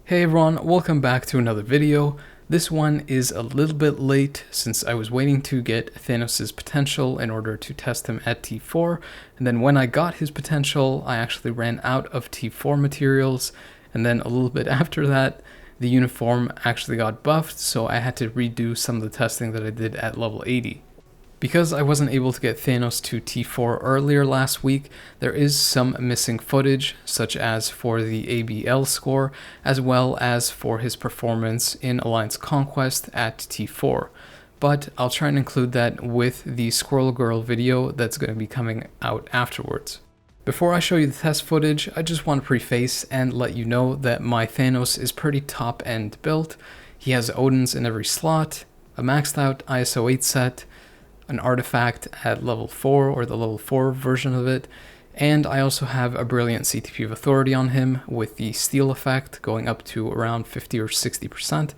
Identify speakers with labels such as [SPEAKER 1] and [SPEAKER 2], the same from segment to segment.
[SPEAKER 1] Hey everyone, welcome back to another video. This one is a little bit late since I was waiting to get Thanos' potential in order to test him at T4, and then when I got his potential, I actually ran out of T4 materials, and then a little bit after that, the uniform actually got buffed, so I had to redo some of the testing that I did at level 80. Because I wasn't able to get Thanos to T4 earlier last week, there is some missing footage, such as for the ABL score, as well as for his performance in Alliance Conquest at T4. But I'll try and include that with the Squirrel Girl video that's going to be coming out afterwards. Before I show you the test footage, I just want to preface and let you know that my Thanos is pretty top-end built. He has Odins in every slot, a maxed out ISO 8 set, an artifact at level 4 or the level 4 version of it, and I also have a brilliant CTP of authority on him with the steal effect going up to around 50 or 60%,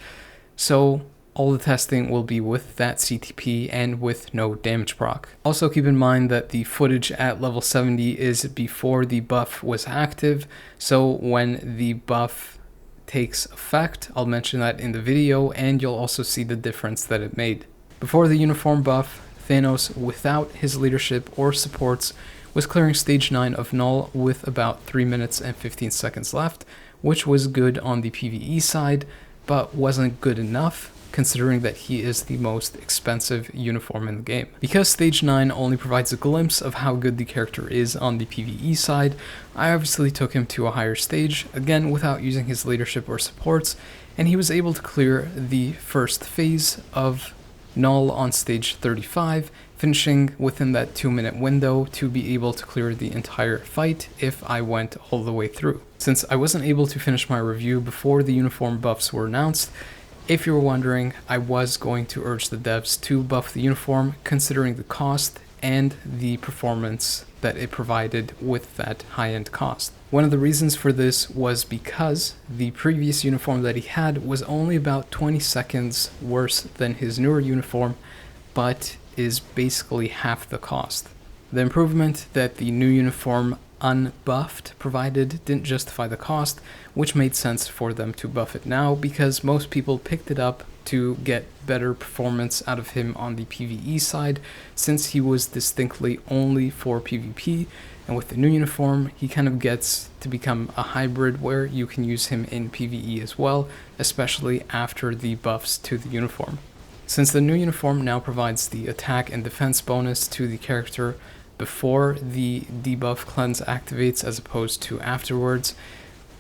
[SPEAKER 1] so all the testing will be with that CTP and with no damage proc. Also keep in mind that the footage at level 70 is before the buff was active, so when the buff takes effect, I'll mention that in the video and you'll also see the difference that it made. Before the uniform buff, Thanos, without his leadership or supports, was clearing stage 9 of Knull with about 3 minutes and 15 seconds left, which was good on the PvE side, but wasn't good enough considering that he is the most expensive uniform in the game. Because stage 9 only provides a glimpse of how good the character is on the PvE side, I obviously took him to a higher stage, again without using his leadership or supports, and he was able to clear the first phase of Knull on stage 35, finishing within that 2-minute window to be able to clear the entire fight if I went all the way through. Since I wasn't able to finish my review before the uniform buffs were announced, if you were wondering, I was going to urge the devs to buff the uniform considering the cost and the performance that it provided with that high-end cost. One of the reasons for this was because the previous uniform that he had was only about 20 seconds worse than his newer uniform, but is basically half the cost. The improvement that the new uniform unbuffed provided didn't justify the cost, which made sense for them to buff it now because most people picked it up to get better performance out of him on the PvE side, since he was distinctly only for PvP, and with the new uniform he kind of gets to become a hybrid where you can use him in PvE as well, especially after the buffs to the uniform. Since the new uniform now provides the attack and defense bonus to the character before the debuff cleanse activates as opposed to afterwards,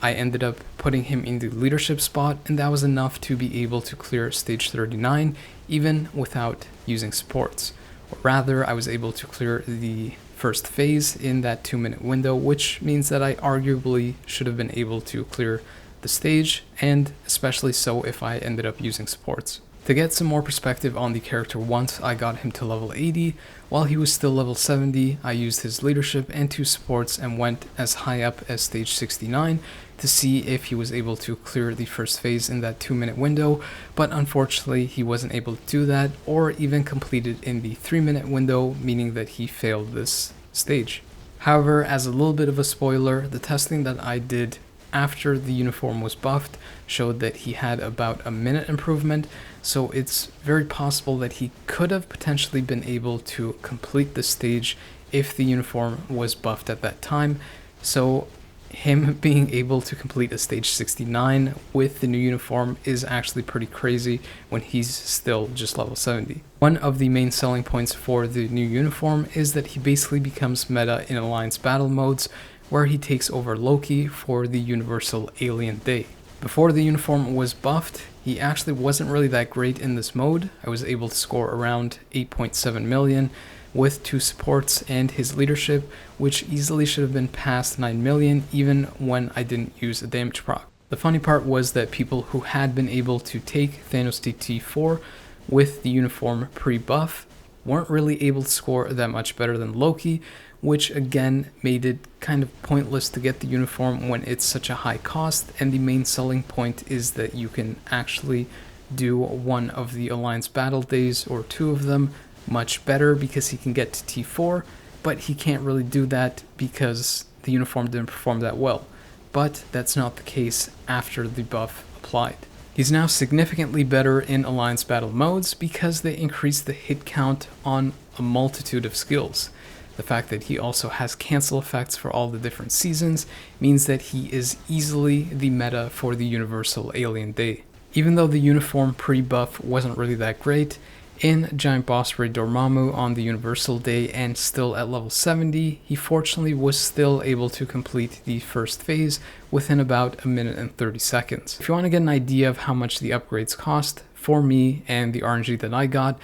[SPEAKER 1] I ended up putting him in the leadership spot, and that was enough to be able to clear stage 39 even without using supports. Or rather, I was able to clear the first phase in that 2-minute window, which means that I arguably should have been able to clear the stage, and especially so if I ended up using supports. To get some more perspective on the character once I got him to level 80, while he was still level 70, I used his leadership and 2 supports and went as high up as stage 69 to see if he was able to clear the first phase in that 2-minute window, but unfortunately he wasn't able to do that or even complete it in the 3-minute window, meaning that he failed this stage. However, as a little bit of a spoiler, the testing that I did after the uniform was buffed showed that he had about a minute improvement, so it's very possible that he could have potentially been able to complete the stage if the uniform was buffed at that time. So him being able to complete a stage 69 with the new uniform is actually pretty crazy when he's still just level 70. One of the main selling points for the new uniform is that he basically becomes meta in Alliance battle modes, where he takes over Loki for the Universal Alien Day. Before the uniform was buffed, he actually wasn't really that great in this mode. I was able to score around 8.7 million with 2 supports and his leadership, which easily should have been past 9 million even when I didn't use a damage proc. The funny part was that people who had been able to take Thanos to T4 with the uniform pre-buff weren't really able to score that much better than Loki, which again made it kind of pointless to get the uniform when it's such a high cost, and the main selling point is that you can actually do one of the Alliance battle days or 2 of them much better because he can get to T4, but he can't really do that because the uniform didn't perform that well. but that's not the case after the buff applied. He's now significantly better in Alliance Battle modes because they increase the hit count on a multitude of skills. The fact that he also has cancel effects for all the different seasons means that he is easily the meta for the Universal Alien Day. Even though the uniform pre-buff wasn't really that great, in Giant Boss Raid Dormammu on the Universal Day and still at level 70, he fortunately was still able to complete the first phase within about a minute and 30 seconds. If you want to get an idea of how much the upgrades cost, for me and the RNG that I got,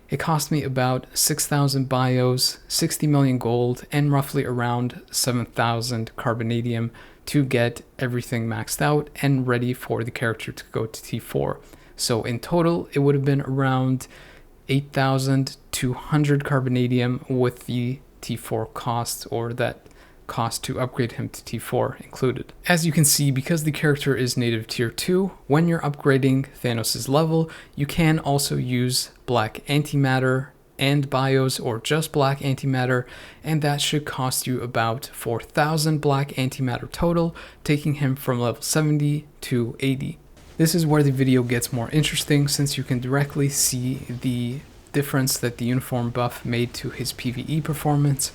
[SPEAKER 1] it cost me about 6,000 bios, 60 million gold, and roughly around 7,000 carbonadium to get everything maxed out and ready for the character to go to T4. So in total, it would have been around 8,200 carbonadium with the T4 costs, or that cost to upgrade him to T4 included. As you can see, because the character is native tier 2, when you're upgrading Thanos' level, you can also use black antimatter and bios, or just black antimatter, and that should cost you about 4,000 black antimatter total, taking him from level 70 to 80. This is where the video gets more interesting, since you can directly see the difference that the uniform buff made to his PvE performance.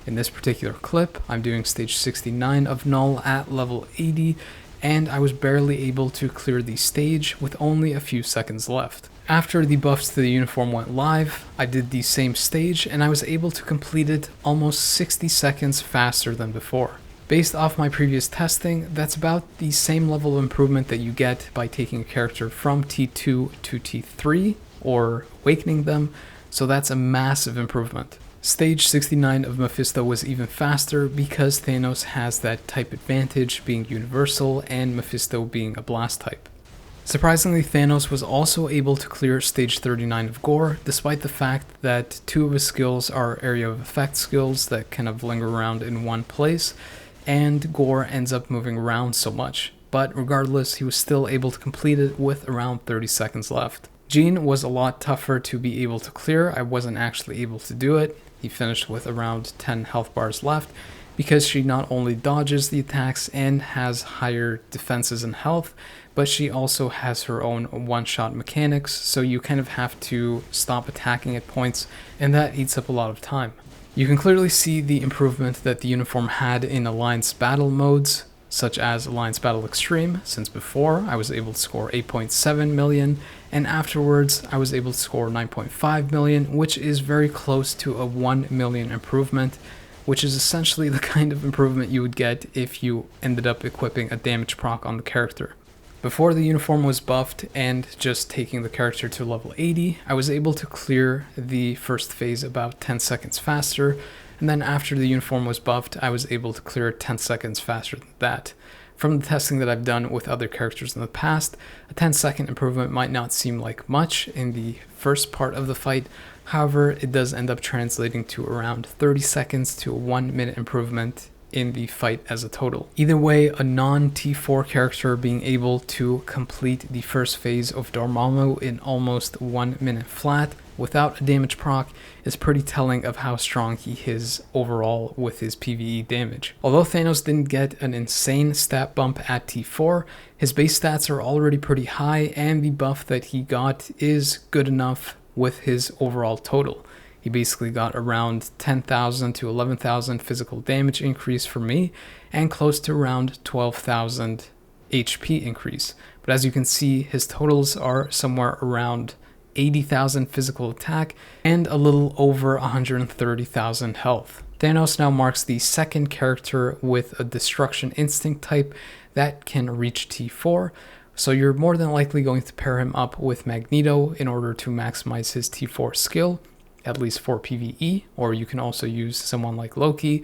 [SPEAKER 1] In this particular clip, I'm doing stage 69 of Knull at level 80, and I was barely able to clear the stage with only a few seconds left. After the buffs to the uniform went live, I did the same stage and I was able to complete it almost 60 seconds faster than before. Based off my previous testing, that's about the same level of improvement that you get by taking a character from T2 to T3 or awakening them, so that's a massive improvement. Stage 69 of Mephisto was even faster because Thanos has that type advantage being universal and Mephisto being a blast type. Surprisingly, Thanos was also able to clear stage 39 of Gorr, despite the fact that two of his skills are area of effect skills that kind of linger around in one place, and Gorr ends up moving around so much. But regardless, he was still able to complete it with around 30 seconds left. Jean was a lot tougher to be able to clear. I wasn't actually able to do it. He finished with around 10 health bars left because she not only dodges the attacks and has higher defenses and health, but she also has her own one-shot mechanics, so you kind of have to stop attacking at points, and that eats up a lot of time. You can clearly see the improvement that the uniform had in Alliance Battle modes, such as Alliance Battle Extreme, since before I was able to score 8.7 million, and afterwards I was able to score 9.5 million, which is very close to a 1 million improvement, which is essentially the kind of improvement you would get if you ended up equipping a damage proc on the character. Before the uniform was buffed and just taking the character to level 80, I was able to clear the first phase about 10 seconds faster, and then after the uniform was buffed, I was able to clear it 10 seconds faster than that. From the testing that I've done with other characters in the past, a 10-second improvement might not seem like much in the first part of the fight, however, it does end up translating to around 30 seconds to a 1 minute improvement in the fight as a total. Either way, a non-T4 character being able to complete the first phase of Dormammu in almost 1 minute flat without a damage proc is pretty telling of how strong he is overall with his PvE damage. Although Thanos didn't get an insane stat bump at T4, his base stats are already pretty high, and the buff that he got is good enough with his overall total. He basically got around 10,000 to 11,000 physical damage increase for me, and close to around 12,000 HP increase. But as you can see, his totals are somewhere around 80,000 physical attack and a little over 130,000 health. Thanos now marks the second character with a Destruction Instinct type that can reach T4, so you're more than likely going to pair him up with Magneto in order to maximize his T4 skill, at least for PvE, or you can also use someone like Loki,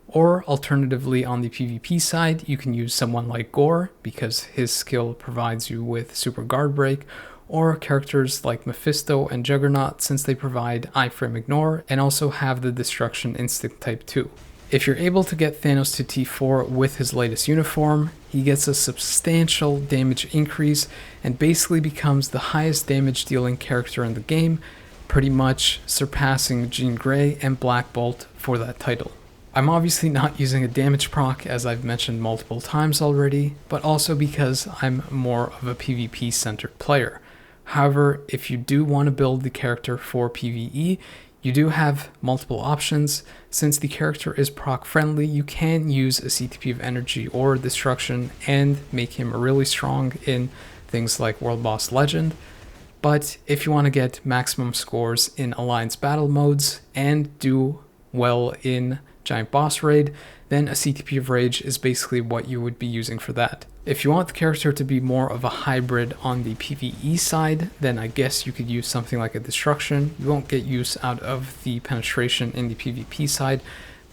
[SPEAKER 1] or alternatively on the PvP side, you can use someone like Gorr because his skill provides you with Super Guard Break, or characters like Mephisto and Juggernaut since they provide iframe ignore and also have the Destruction Instinct type too. If you're able to get Thanos to T4 with his latest uniform, he gets a substantial damage increase and basically becomes the highest damage dealing character in the game, pretty much surpassing Jean Grey and Black Bolt for that title. I'm obviously not using a damage proc, as I've mentioned multiple times already, but also because I'm more of a PvP centered player. However, if you do want to build the character for PvE, you do have multiple options. Since the character is proc friendly, you can use a CTP of energy or destruction and make him really strong in things like World Boss Legend. But if you want to get maximum scores in Alliance battle modes and do well in Giant Boss Raid, then a CTP of Rage is basically what you would be using for that. If you want the character to be more of a hybrid on the PvE side, then I guess you could use something like a Destruction. You won't get use out of the penetration in the PvP side,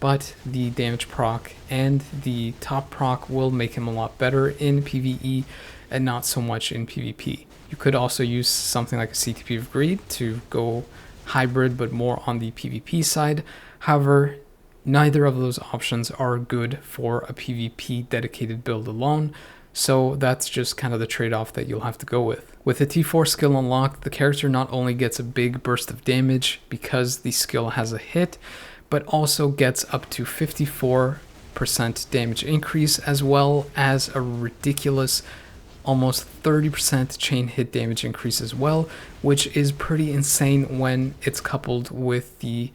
[SPEAKER 1] but the damage proc and the top proc will make him a lot better in PvE and not so much in PvP. You could also use something like a CTP of Greed to go hybrid but more on the PvP side. However, neither of those options are good for a PvP dedicated build alone, so that's just kind of the trade-off that you'll have to go with. With the T4 skill unlocked, the character not only gets a big burst of damage because the skill has a hit, but also gets up to 54% damage increase, as well as a ridiculous almost 30% chain hit damage increase as well, which is pretty insane when it's coupled with the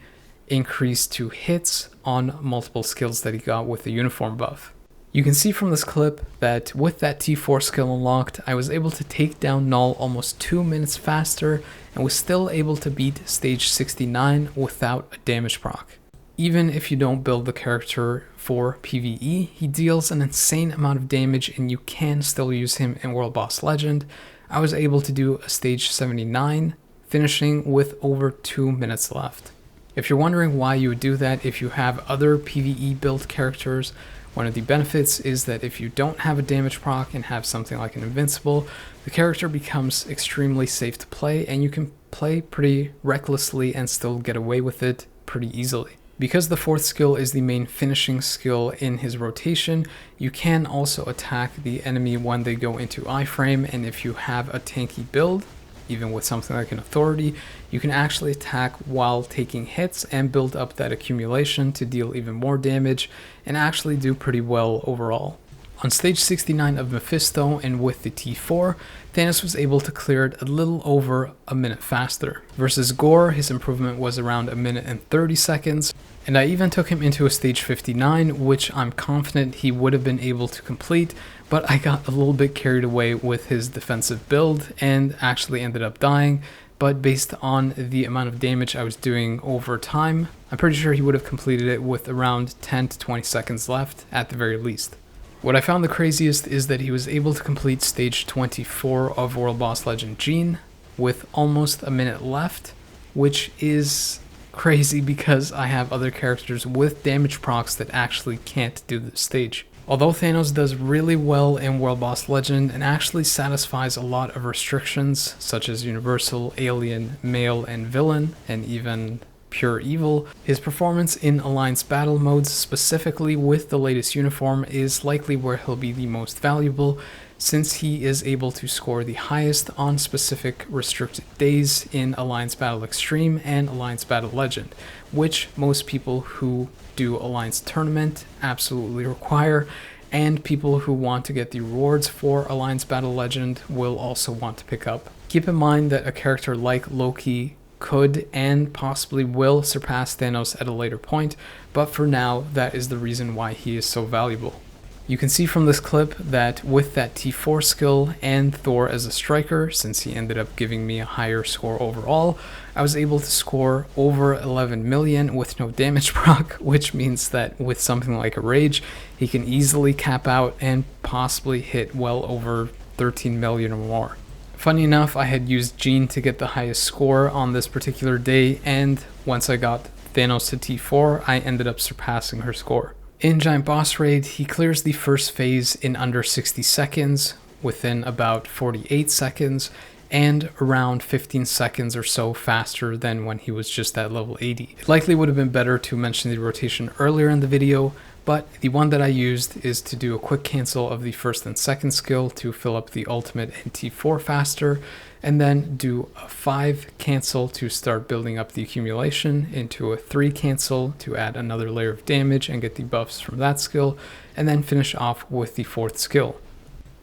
[SPEAKER 1] increase to hits on multiple skills that he got with the uniform buff. You can see from this clip that with that T4 skill unlocked, I was able to take down Knull almost 2 minutes faster and was still able to beat stage 69 without a damage proc. Even if you don't build the character for PvE, he deals an insane amount of damage and you can still use him in World Boss Legend. I was able to do a stage 79, finishing with over 2 minutes left. If you're wondering why you would do that if you have other PvE build characters, one of the benefits is that if you don't have a damage proc and have something like an invincible, the character becomes extremely safe to play and you can play pretty recklessly and still get away with it pretty easily. Because the fourth skill is the main finishing skill in his rotation, you can also attack the enemy when they go into iframe, and if you have a tanky build, even with something like an authority, you can actually attack while taking hits and build up that accumulation to deal even more damage and actually do pretty well overall. On stage 69 of Mephisto and with the T4, Thanos was able to clear it a little over a minute faster. Versus Gorr, his improvement was around 1 minute and 30 seconds, and I even took him into a stage 59, which I'm confident he would have been able to complete, but I got a little bit carried away with his defensive build and actually ended up dying. But based on the amount of damage I was doing over time, I'm pretty sure he would have completed it with around 10 to 20 seconds left at the very least. What I found the craziest is that he was able to complete stage 24 of World Boss Legend Gene with almost a minute left, which is crazy because I have other characters with damage procs that actually can't do this stage. Although Thanos does really well in World Boss Legend and actually satisfies a lot of restrictions such as Universal, Alien, Male, and Villain, and even Pure Evil, his performance in Alliance battle modes, specifically with the latest uniform, is likely where he'll be the most valuable, since he is able to score the highest on specific restricted days in Alliance Battle Extreme and Alliance Battle Legend, which most people who do Alliance Tournament absolutely require, and people who want to get the rewards for Alliance Battle Legend will also want to pick up. Keep in mind that a character like Loki could and possibly will surpass Thanos at a later point, but for now, that is the reason why he is so valuable. You can see from this clip that with that T4 skill and Thor as a striker, since he ended up giving me a higher score overall, I was able to score over 11 million with no damage proc, which means that with something like a Rage, he can easily cap out and possibly hit well over 13 million or more. Funny enough, I had used Jean to get the highest score on this particular day, and once I got Thanos to T4, I ended up surpassing her score. In Giant Boss Raid, he clears the first phase in under 60 seconds, within about 48 seconds, and around 15 seconds or so faster than when he was just at level 80. It likely would have been better to mention the rotation earlier in the video, but the one that I used is to do a quick cancel of the first and second skill to fill up the ultimate and T4 faster, and then do a 5 cancel to start building up the accumulation, into a 3 cancel to add another layer of damage and get the buffs from that skill, and then finish off with the 4th skill.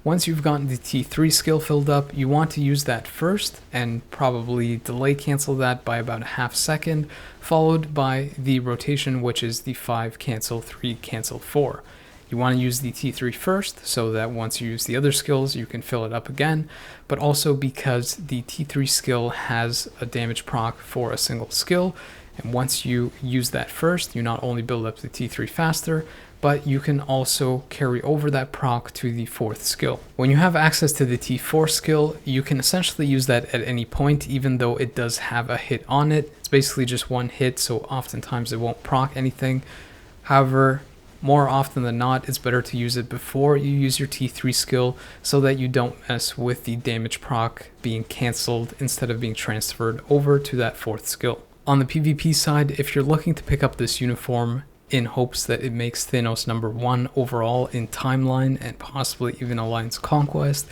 [SPEAKER 1] Once you've gotten the T3 skill filled up, you want to use that first and probably delay cancel that by about a half second, followed by the rotation, which is the 5 cancel 3 cancel 4. You want to use the T3 first so that once you use the other skills you can fill it up again, but also because the T3 skill has a damage proc for a single skill, and once you use that first, you not only build up the T3 faster, but you can also carry over that proc to the 4th skill. When you have access to the T4 skill, you can essentially use that at any point, even though it does have a hit on it. It's basically just one hit, so oftentimes it won't proc anything. However, more often than not, it's better to use it before you use your T3 skill so that you don't mess with the damage proc being cancelled instead of being transferred over to that 4th skill. On the PvP side, if you're looking to pick up this uniform in hopes that it makes Thanos #1 overall in timeline and possibly even Alliance Conquest,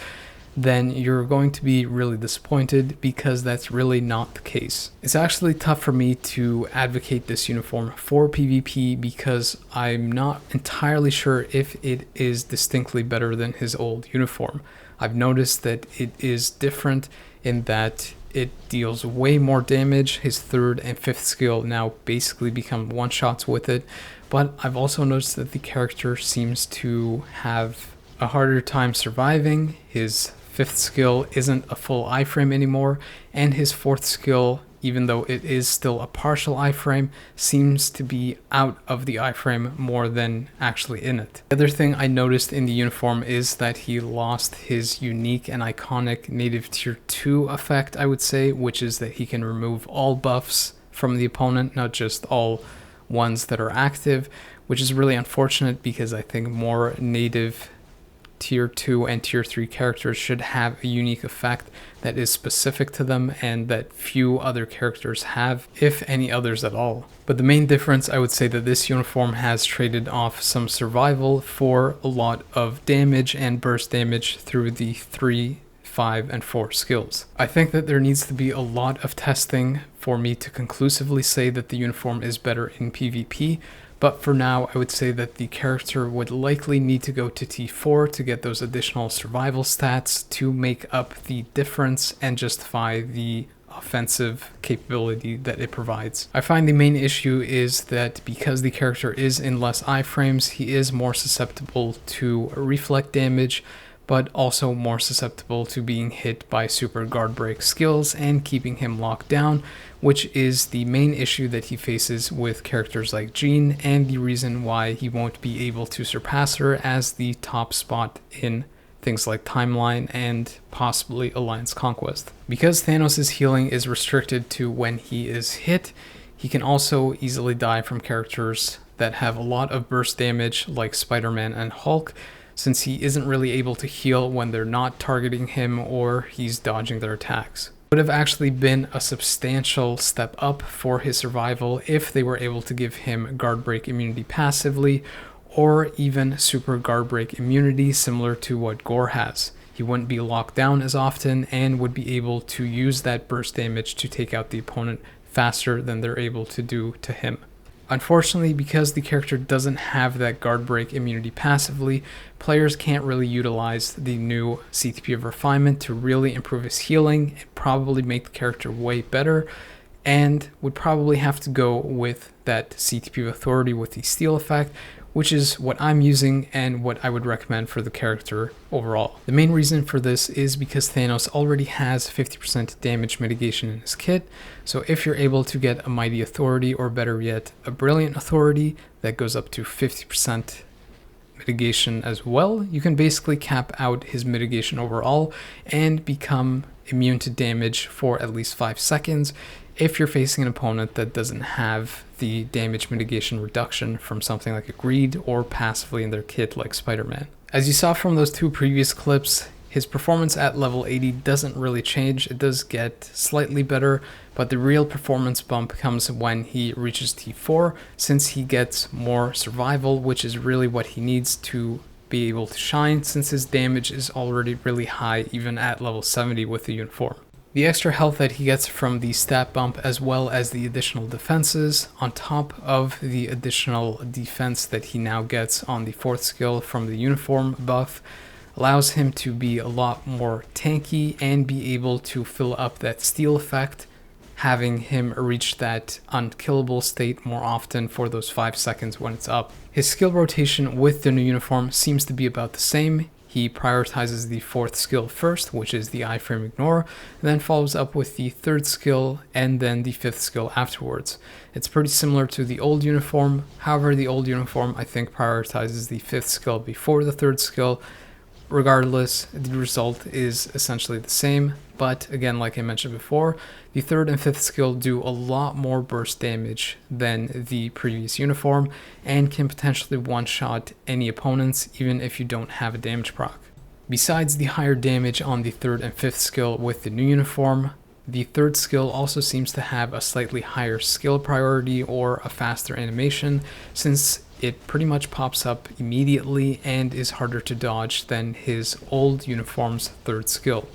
[SPEAKER 1] then you're going to be really disappointed because that's really not the case. It's actually tough for me to advocate this uniform for PvP because I'm not entirely sure if it is distinctly better than his old uniform. I've noticed that it is different in that it deals way more damage. His 3rd and 5th skill now basically become one-shots with it, but I've also noticed that the character seems to have a harder time surviving. His 5th skill isn't a full iframe anymore, and his 4th skill, even though it is still a partial iframe, seems to be out of the iframe more than actually in it. The other thing I noticed in the uniform is that he lost his unique and iconic native tier 2 effect, I would say, which is that he can remove all buffs from the opponent, not just all ones that are active, which is really unfortunate because I think more native tier 2 and tier 3 characters should have a unique effect that is specific to them and that few other characters have, if any others at all. But the main difference, I would say that this uniform has traded off some survival for a lot of damage and burst damage through the 3, 5, and 4 skills. I think that there needs to be a lot of testing for me to conclusively say that the uniform is better in PvP, but for now I would say that the character would likely need to go to T4 to get those additional survival stats to make up the difference and justify the offensive capability that it provides. I find the main issue is that because the character is in less iframes, he is more susceptible to reflect damage, but also more susceptible to being hit by super guard break skills and keeping him locked down, which is the main issue that he faces with characters like Jean, and the reason why he won't be able to surpass her as the top spot in things like Timeline and possibly Alliance Conquest. Because Thanos' healing is restricted to when he is hit, he can also easily die from characters that have a lot of burst damage like Spider-Man and Hulk, since he isn't really able to heal when they're not targeting him or he's dodging their attacks. It would have actually been a substantial step up for his survival if they were able to give him guard break immunity passively, or even super guard break immunity similar to what Gorr has. He wouldn't be locked down as often and would be able to use that burst damage to take out the opponent faster than they're able to do to him. Unfortunately, because the character doesn't have that guard break immunity passively, players can't really utilize the new CTP of Refinement to really improve his healing and probably make the character way better, and would probably have to go with that CTP of Authority with the Steal effect, which is what I'm using and what I would recommend for the character overall. The main reason for this is because Thanos already has 50% damage mitigation in his kit, so if you're able to get a Mighty Authority, or better yet, a Brilliant Authority that goes up to 50% mitigation as well, you can basically cap out his mitigation overall and become immune to damage for at least 5 seconds if you're facing an opponent that doesn't have the damage mitigation reduction from something like a Greed or passively in their kit like Spider-Man. As you saw from those two previous clips, His performance at level 80 doesn't really change. It does get slightly better, but the real performance bump comes when he reaches T4, since he gets more survival, which is really what he needs to be able to shine, since his damage is already really high even at level 70 with the uniform. The extra health that he gets from the stat bump, as well as the additional defenses, on top of the additional defense that he now gets on the 4th skill from the uniform buff, allows him to be a lot more tanky and be able to fill up that steal effect, having him reach that unkillable state more often for those 5 seconds when it's up. His skill rotation with the new uniform seems to be about the same. He prioritizes the 4th skill first, which is the iframe ignore, then follows up with the 3rd skill and then the 5th skill afterwards. It's pretty similar to the old uniform. However, the old uniform I think prioritizes the 5th skill before the 3rd skill. Regardless, the result is essentially the same, but again, like I mentioned before, the 3rd and 5th skill do a lot more burst damage than the previous uniform and can potentially one-shot any opponents even if you don't have a damage proc. Besides the higher damage on the 3rd and 5th skill with the new uniform, the 3rd skill also seems to have a slightly higher skill priority or a faster animation, since it pretty much pops up immediately and is harder to dodge than his old uniform's 3rd skill.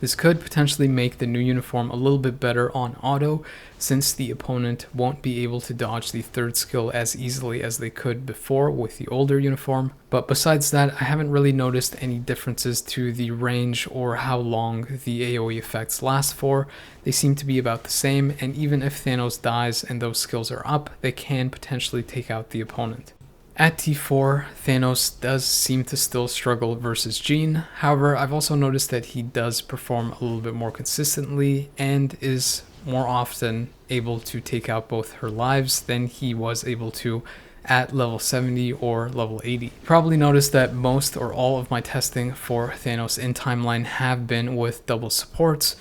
[SPEAKER 1] This could potentially make the new uniform a little bit better on auto, since the opponent won't be able to dodge the 3rd skill as easily as they could before with the older uniform. But besides that, I haven't really noticed any differences to the range or how long the AoE effects last for. They seem to be about the same, and even if Thanos dies and those skills are up, they can potentially take out the opponent. At T4, Thanos does seem to still struggle versus Jean. However, I've also noticed that he does perform a little bit more consistently and is more often able to take out both her lives than he was able to at level 70 or level 80. You probably noticed that most or all of my testing for Thanos in timeline have been with double supports,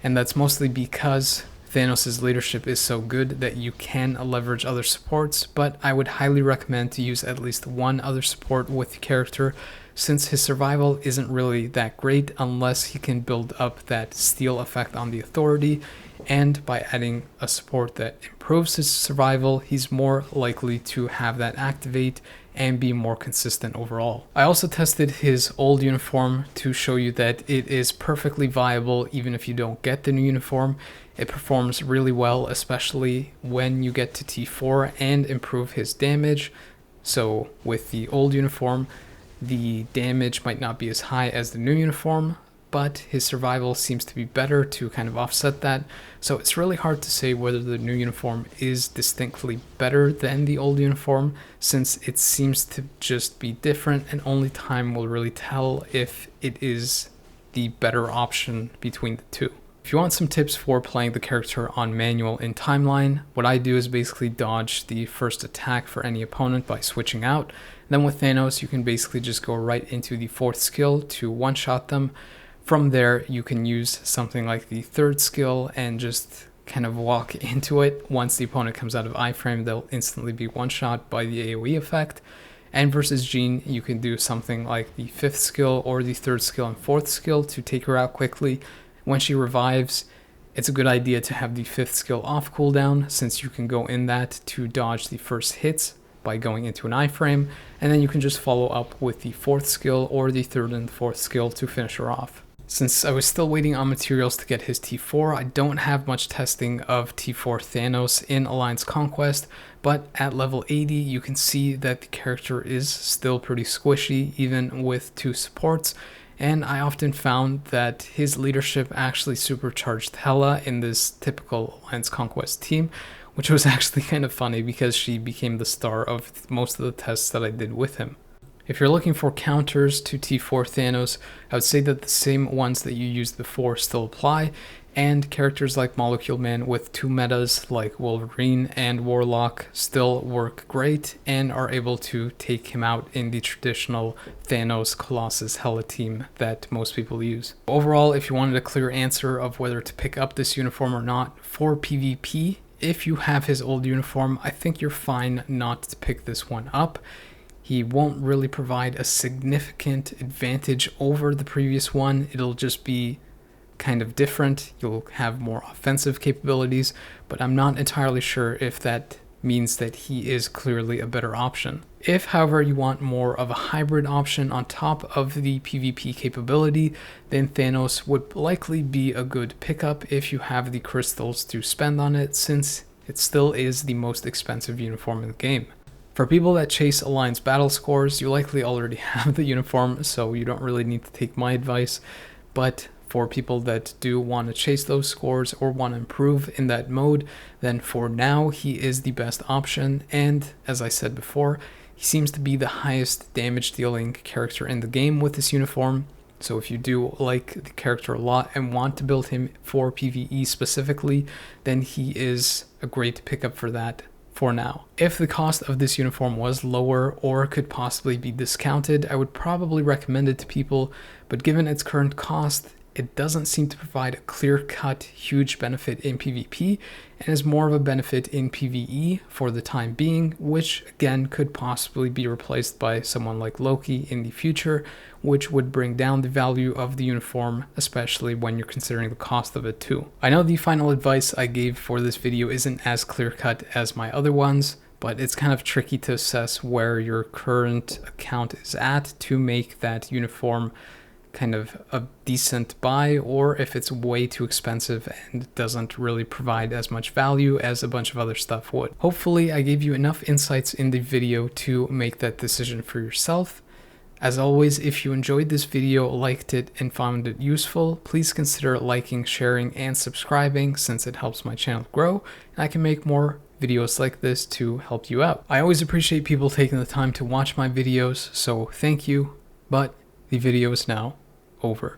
[SPEAKER 1] and that's mostly because Thanos' leadership is so good that you can leverage other supports, but I would highly recommend to use at least one other support with the character, since his survival isn't really that great unless he can build up that steal effect on the authority, and by adding a support that improves his survival, he's more likely to have that activate and be more consistent overall. I also tested his old uniform to show you that it is perfectly viable even if you don't get the new uniform. It performs really well, especially when you get to T4 and improve his damage. So with the old uniform, the damage might not be as high as the new uniform, but his survival seems to be better to kind of offset that. So it's really hard to say whether the new uniform is distinctly better than the old uniform, since it seems to just be different, and only time will really tell if it is the better option between the two. If you want some tips for playing the character on manual in timeline, what I do is basically dodge the first attack for any opponent by switching out. Then with Thanos, you can basically just go right into the 4th skill to one-shot them. From there, you can use something like the 3rd skill and just kind of walk into it. Once the opponent comes out of iframe, they'll instantly be one-shot by the AoE effect. And versus Jean, you can do something like the 5th skill or the 3rd skill and 4th skill to take her out quickly. When she revives, it's a good idea to have the 5th skill off cooldown, since you can go in that to dodge the first hits by going into an iframe, and then you can just follow up with the 4th skill or the 3rd and 4th skill to finish her off. Since I was still waiting on materials to get his T4, I don't have much testing of T4 Thanos in Alliance Conquest, but at level 80 you can see that the character is still pretty squishy even with 2 supports, and I often found that his leadership actually supercharged Hela in this typical Alliance Conquest team, which was actually kind of funny because she became the star of most of the tests that I did with him. If you're looking for counters to T4 Thanos, I would say that the same ones that you used before still apply, and characters like Molecule Man with 2 metas like Wolverine and Warlock still work great and are able to take him out in the traditional Thanos Colossus Hela team that most people use. Overall, if you wanted a clear answer of whether to pick up this uniform or not for PvP, if you have his old uniform, I think you're fine not to pick this one up. He won't really provide a significant advantage over the previous one. It'll just be kind of different. You'll have more offensive capabilities, but I'm not entirely sure if that means that he is clearly a better option. If, however, you want more of a hybrid option on top of the PvP capability, then Thanos would likely be a good pickup if you have the crystals to spend on it, since it still is the most expensive uniform in the game. For people that chase Alliance battle scores, you likely already have the uniform, so you don't really need to take my advice, but for people that do want to chase those scores or want to improve in that mode, then for now he is the best option. And as I said before, he seems to be the highest damage dealing character in the game with this uniform. So if you do like the character a lot and want to build him for PvE specifically, then he is a great pickup for that for now. If the cost of this uniform was lower or could possibly be discounted, I would probably recommend it to people, but given its current cost, it doesn't seem to provide a clear-cut, huge benefit in PvP, and is more of a benefit in PvE for the time being, which again could possibly be replaced by someone like Loki in the future, which would bring down the value of the uniform, especially when you're considering the cost of it too. I know the final advice I gave for this video isn't as clear-cut as my other ones, but it's kind of tricky to assess where your current account is at to make that uniform kind of a decent buy, or if it's way too expensive and doesn't really provide as much value as a bunch of other stuff would. Hopefully I gave you enough insights in the video to make that decision for yourself. As always, if you enjoyed this video, liked it, and found it useful, please consider liking, sharing, and subscribing, since it helps my channel grow and I can make more videos like this to help you out. I always appreciate people taking the time to watch my videos, so thank you, but the video is now over.